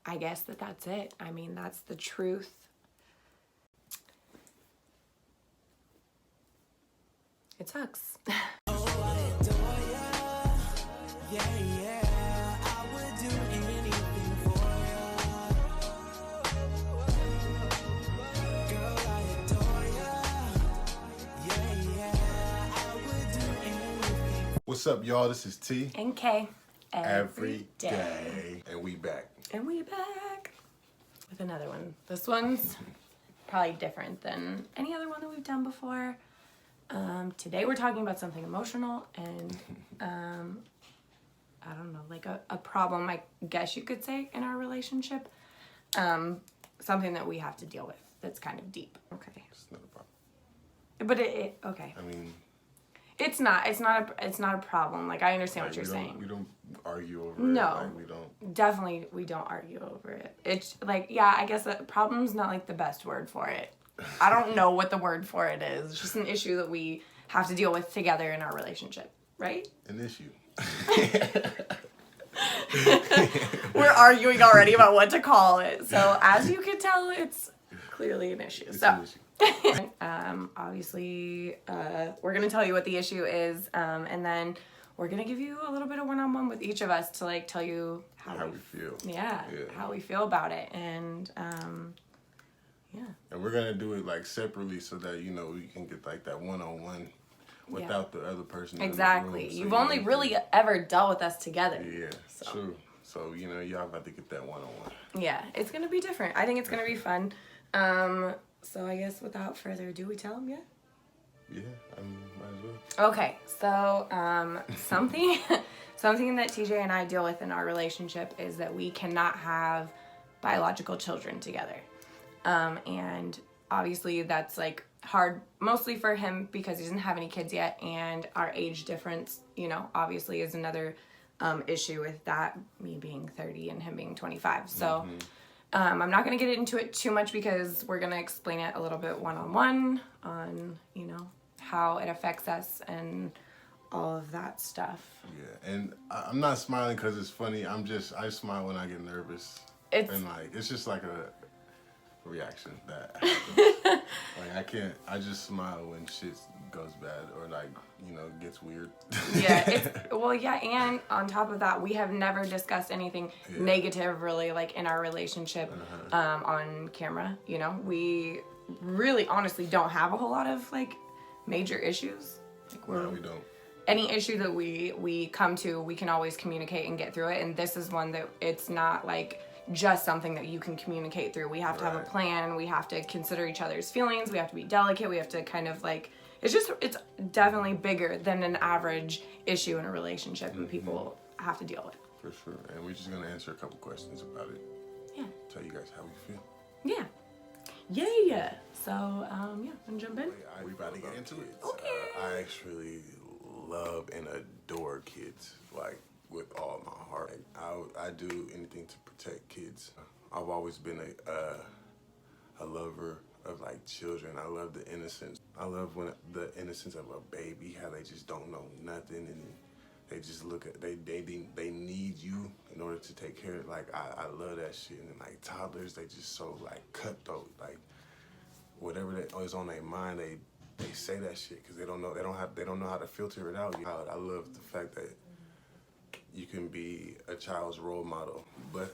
I guess that's it. I mean, that's the truth. It sucks. What's up, y'all? This is T. And K. Every day. And we back. And we back with another one. This one's probably different than any other one that we've done before. Today we're talking about something emotional and I don't know, like a problem, I guess you could say, in our relationship. Something that we have to deal with that's kind of deep. Okay. It's not a problem. But okay. I mean, it's not a problem. Like, I understand what you're saying. We don't argue over no, it. Like, we don't. Definitely, we don't argue over it. It's like, yeah, I guess that problem's not like the best word for it. I don't know what the word for it is. It's just an issue that we have to deal with together in our relationship, right? An issue. We're arguing already about what to call it. So as you can tell, it's clearly an issue. An issue. Obviously, we're going to tell you what the issue is, and then we're going to give you a little bit of one-on-one with each of us to, like, tell you how we feel. Yeah, how we feel about it, and, yeah. And we're going to do it, like, separately so that, you know, we can get, like, that one-on-one without the other person. Exactly. In the room, so you've only really ever dealt with us together. Yeah, so. True. So, you know, y'all about to get that one-on-one. Yeah, it's going to be different. I think it's going to be fun. So I guess without further ado, we tell them, yeah? Yeah, I mean, might as well. Okay, so something that TJ and I deal with in our relationship is that we cannot have biological children together. And obviously that's like hard mostly for him because he doesn't have any kids yet, and our age difference, you know, obviously is another issue with that, me being 30 and him being 25. So I'm not going to get into it too much because we're going to explain it a little bit one-on-one on, you know, how it affects us and all of that stuff. Yeah, and I'm not smiling because it's funny. I smile when I get nervous. And, like, it's just like a reaction that happens. Like, I just smile when shit goes bad or, like, you know, gets weird. Yeah, and on top of that, we have never discussed anything negative really, like, in our relationship on camera. You know, we really honestly don't have a whole lot of, like, major issues. Like, no, we don't. Any issue that we come to, we can always communicate and get through it, and this is one that it's not like just something that you can communicate through. We have to have a plan. We have to consider each other's feelings. We have to be delicate. We have to kind of, like, it's definitely bigger than an average issue in a relationship that people have to deal with. For sure. And we're just going to answer a couple questions about it. Yeah. Tell you guys how we feel. Yeah. Yeah. So, wanna jump in? We about to get into it. Okay. I actually love and adore kids, like, with all my heart. I do anything to protect kids. I've always been a lover of, like, children. I love the innocence. I love when the innocence of a baby, how they just don't know nothing and they just look at they need you in order to take care of. Like, I love that shit. And, like, toddlers, they just so, like, cutthroat. Like, whatever that is on their mind, they say that shit because they don't know how to filter it out. I love the fact that you can be a child's role model, but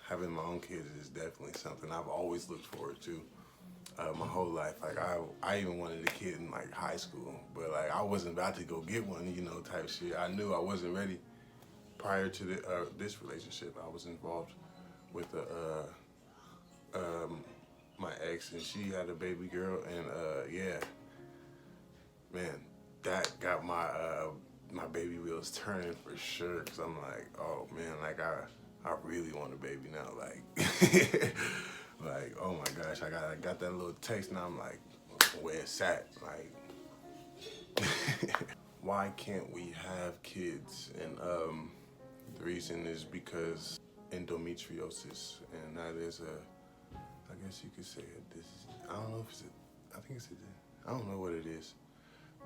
having my own kids is definitely something I've always looked forward to my whole life. Like, I even wanted a kid in, like, high school, but, like, I wasn't about to go get one, you know, type shit. I knew I wasn't ready. Prior to this relationship, I was involved with my ex, and she had a baby girl, and man, that got my my baby wheels turning for sure, because I'm like, oh man, like, I really want a baby now, like, like, oh my gosh, I got that little text, now I'm like, where it's at, like, why can't we have kids? And the reason is because endometriosis, and that is I guess you could say I don't know if it's I don't know what it is,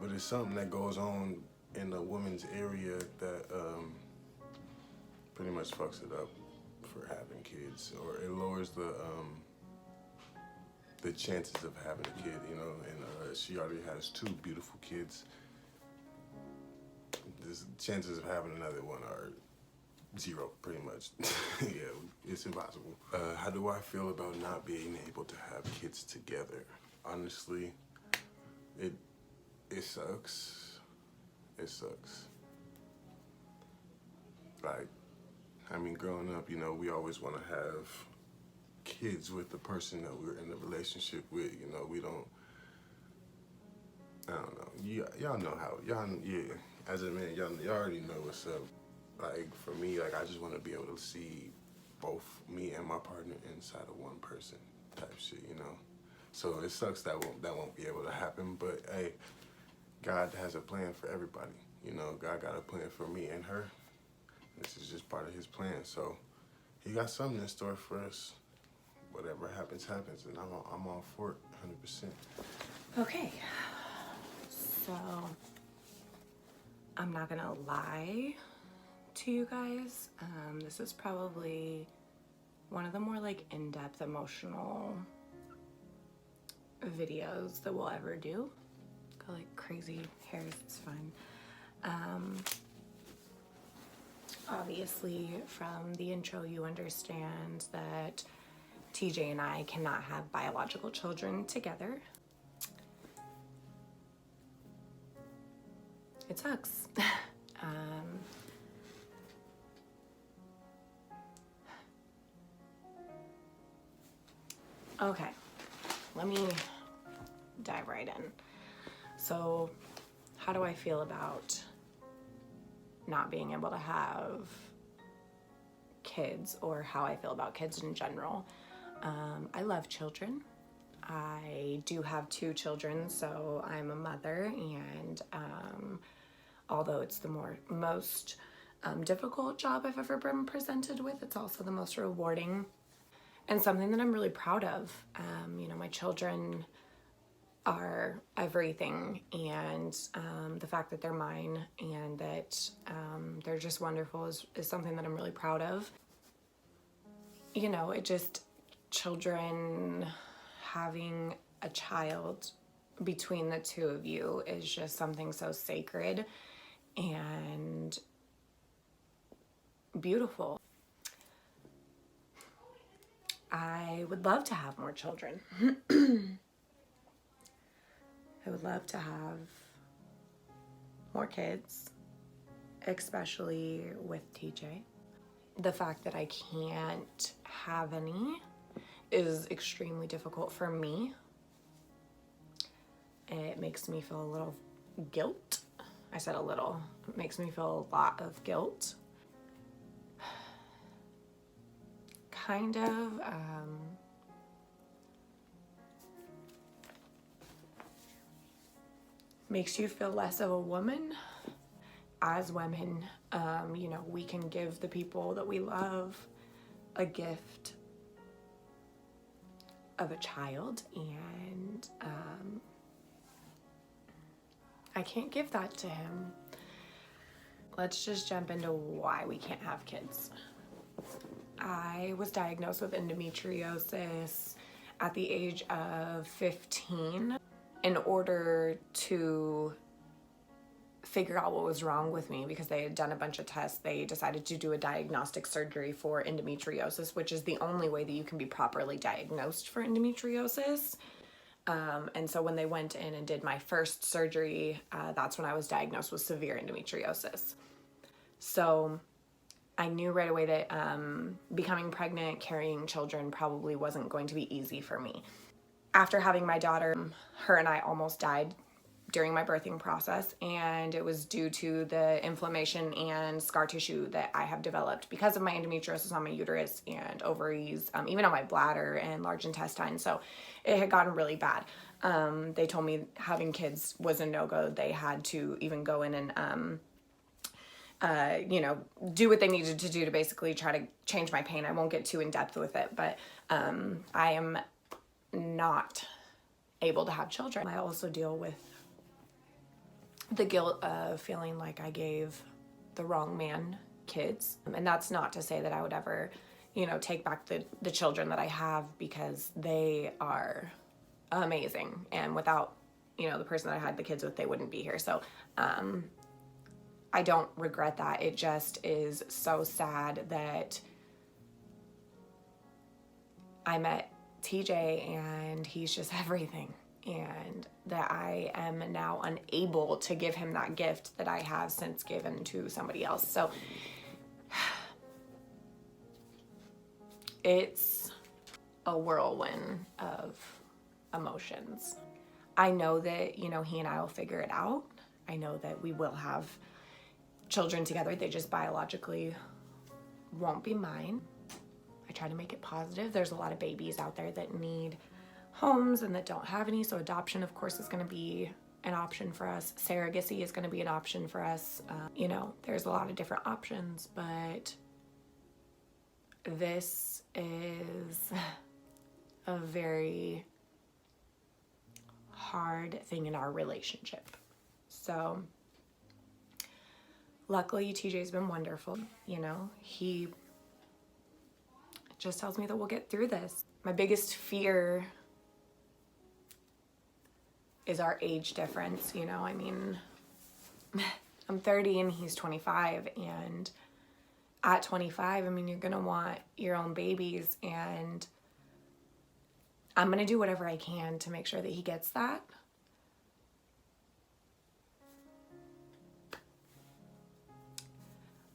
but it's something that goes on in a woman's area that pretty much fucks it up. for having kids, or it lowers the chances of having a kid, you know. And she already has 2 beautiful kids. The chances of having another one are 0, pretty much. Yeah, it's impossible. How do I feel about not being able to have kids together? Honestly, it sucks. It sucks. Like, I mean, growing up, you know, we always want to have kids with the person that we're in a relationship with. You know, we don't. I don't know. Y'all know how. Yeah. As a man, y'all already know what's up. Like, for me, like, I just want to be able to see both me and my partner inside of one person, type shit, you know. So it sucks that won't be able to happen. But hey, God has a plan for everybody. You know, God got a plan for me and her. This is just part of His plan. So He got something in store for us. Whatever happens, happens, and I'm all for it, 100%. Okay, so I'm not gonna lie to you guys. This is probably one of the more like in-depth emotional videos that we'll ever do. Go like crazy hairs, it's fine. Obviously from the intro you understand that TJ and I cannot have biological children together. It sucks. Okay, let me dive right in. So, how do I feel about not being able to have kids, or how I feel about kids in general? I love children. I do have 2 children, so I'm a mother, and although it's the most difficult job I've ever been presented with, it's also the most rewarding and something that I'm really proud of. You know, my children are everything, and the fact that they're mine and that they're just wonderful is something that I'm really proud of. You know, children, having a child between the 2 of you is just something so sacred and beautiful. I would love to have more children. I would love to have more kids, especially with TJ. The fact that I can't have any is extremely difficult for me. It makes me feel a little guilt. I said a little. It makes me feel a lot of guilt. Kind of. Makes you feel less of a woman. As women, you know, we can give the people that we love a gift of a child, and I can't give that to him. Let's just jump into why we can't have kids. I was diagnosed with endometriosis at the age of 15. In order to figure out what was wrong with me, because they had done a bunch of tests, they decided to do a diagnostic surgery for endometriosis, which is the only way that you can be properly diagnosed for endometriosis. And so when they went in and did my first surgery, that's when I was diagnosed with severe endometriosis. So I knew right away that becoming pregnant, carrying children probably wasn't going to be easy for me. After having my daughter, her and I almost died during my birthing process, and it was due to the inflammation and scar tissue that I have developed because of my endometriosis on my uterus and ovaries, even on my bladder and large intestine. So it had gotten really bad. They told me having kids was a no-go. They had to even go in and you know, do what they needed to do to basically try to change my pain. I won't get too in depth with it, but I am not able to have children. I also deal with the guilt of feeling like I gave the wrong man kids. And that's not to say that I would ever, take back the children that I have, because they are amazing. And without, the person that I had the kids with, they wouldn't be here. So, I don't regret that. It just is so sad that I met TJ and he's just everything. And that I am now unable to give him that gift that I have since given to somebody else. So it's a whirlwind of emotions. I know that, he and I will figure it out. I know that we will have children together. They just biologically won't be mine. I try to make it positive. There's a lot of babies out there that need homes and that don't have any. So adoption, of course, is going to be an option for us. Surrogacy is going to be an option for us. There's a lot of different options, but this is a very hard thing in our relationship. So luckily, TJ's been wonderful. He just tells me that we'll get through this. My biggest fear is our age difference. I'm 30 and he's 25, and at 25, you're gonna want your own babies, and I'm gonna do whatever I can to make sure that he gets that.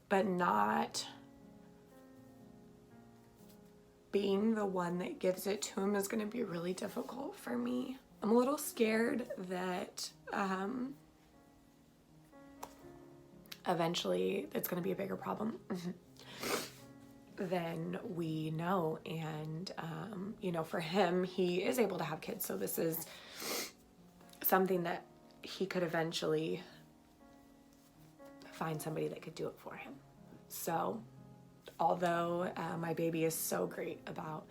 But not being the one that gives it to him is going to be really difficult for me. I'm a little scared that eventually it's going to be a bigger problem than we know. And, for him, he is able to have kids. So this is something that he could eventually find somebody that could do it for him. So although my baby is so great about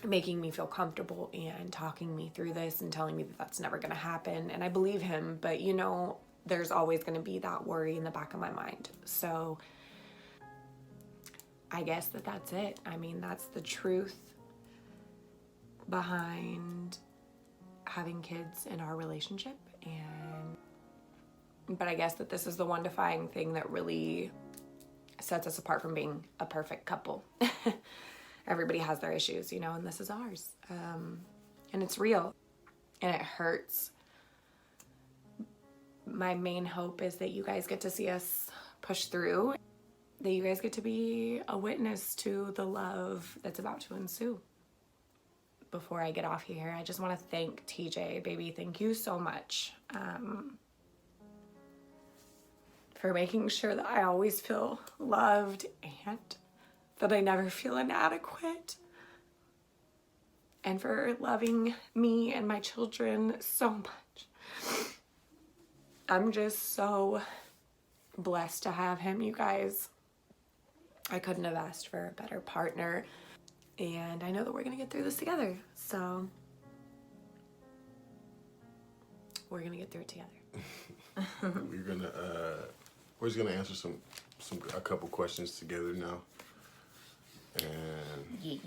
making me feel comfortable and talking me through this and telling me that that's never going to happen, and I believe him, but there's always going to be that worry in the back of my mind. So I guess that's it. That's the truth behind having kids in our relationship. But I guess that this is the one defining thing that really sets us apart from being a perfect couple. Everybody has their issues, and this is ours. And it's real. And it hurts. My main hope is that you guys get to see us push through. That you guys get to be a witness to the love that's about to ensue. Before I get off here, I just want to thank TJ. Baby, thank you so much. For making sure that I always feel loved and that I never feel inadequate. And for loving me and my children so much. I'm just so blessed to have him, you guys. I couldn't have asked for a better partner. And I know that we're going to get through this together. So we're going to get through it together. We're just gonna answer a couple questions together now, and give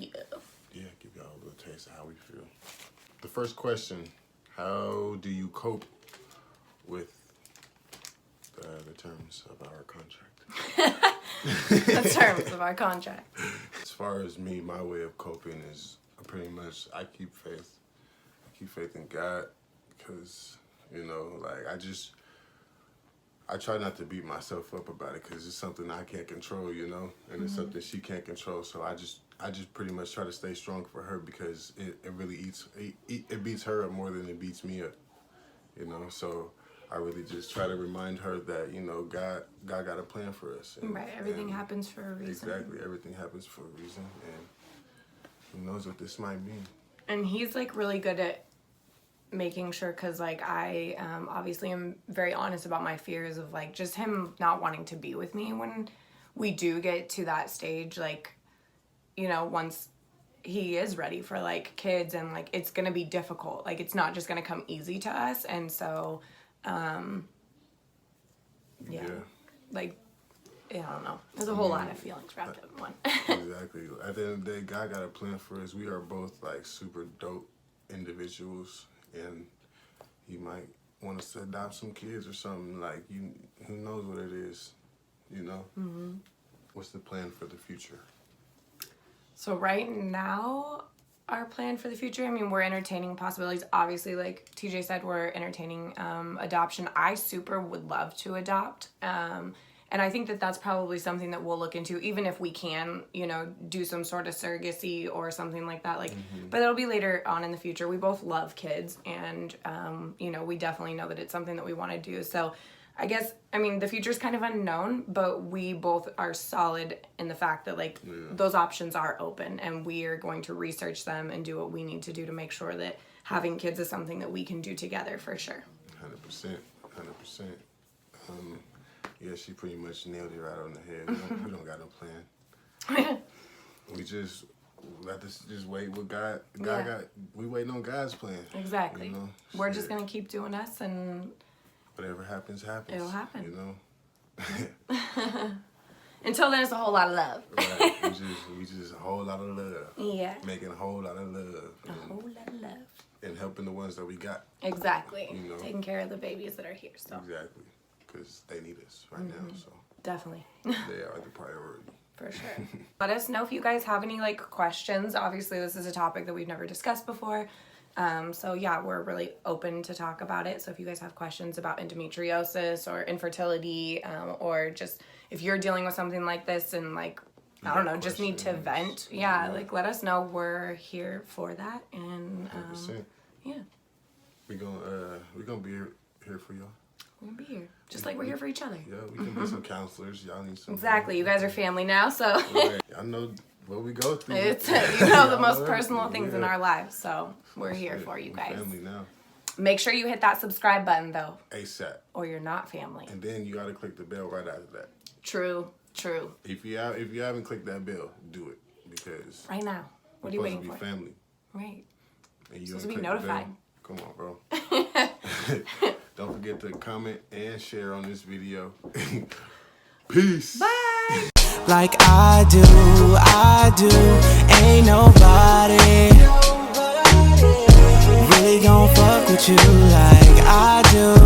y'all a little taste of how we feel. The first question: how do you cope with the terms of our contract? The terms of our contract. As far as me, my way of coping is pretty much I keep faith. I keep faith in God, because I try not to beat myself up about it, because it's something I can't control, and it's something she can't control. So I just pretty much try to stay strong for her, because it really it beats her up more than it beats me up, So I really just try to remind her that God got a plan for us. Right, everything happens for a reason. Exactly, everything happens for a reason, and who knows what this might mean. And he's really good at making sure, because I obviously am very honest about my fears of just him not wanting to be with me when we do get to that stage, once he is ready for kids, and it's gonna be difficult, it's not just gonna come easy to us. And so I don't know. There's a whole lot of feelings wrapped up in one. Exactly. At the end of the day, God got a plan for us. We are both like super dope individuals, and He might want us to adopt some kids or something. Like, who knows what it is, you know? Mm-hmm. What's the plan for the future? So right now, our plan for the future, I mean, we're entertaining possibilities. Obviously, like TJ said, we're entertaining adoption. I super would love to adopt. And I think that that's probably something that we'll look into, even if we can, you know, do some sort of surrogacy or something like that. Like, but it'll be later on in the future. We both love kids, and you know, we definitely know that it's something that we want to do. So, I guess, I mean, the future's kind of unknown, but we both are solid in the fact that like those options are open, and we are going to research them and do what we need to do to make sure that having kids is something that we can do together for sure. 100%. Yeah, she pretty much nailed it right on the head. We don't got no plan. We just let this just wait with God. We waiting on God's plan. Exactly. You know? We're just gonna keep doing us, and whatever happens, happens. It'll happen. You know. Until then, it's a whole lot of love. Right. We just a whole lot of love. Yeah. Making a whole lot of love. A whole lot of love. And helping the ones that we got. Exactly. You know? Taking care of the babies that are here. So. Exactly. Because they need us right now. So. Definitely. They are the priority. For sure. Let us know if you guys have any like questions. Obviously, this is a topic that we've never discussed before. So yeah, we're really open to talk about it. So if you guys have questions about endometriosis or infertility, or just if you're dealing with something like this and like, I don't know, just need to vent. Yeah, like let us know. We're here for that. And 100%. Yeah. We're gonna be here for y'all. We're gonna be here. Just like we're here for each other. Yeah, we can be some counselors. Y'all need some. Exactly. You guys are family now, so. Right. I know what we go through. It's, you know, the most personal things in our lives, so we're here for you guys. Family now. Make sure you hit that subscribe button, though. ASAP. Or you're not family. And then you gotta click the bell right after that. True. If you haven't clicked that bell, do it, because right now. What are you waiting for? Family. Right. And you supposed to be notified. Come on, bro. Don't forget to comment and share on this video. Peace. Bye. Like I do, ain't nobody really gon' fuck with you like I do.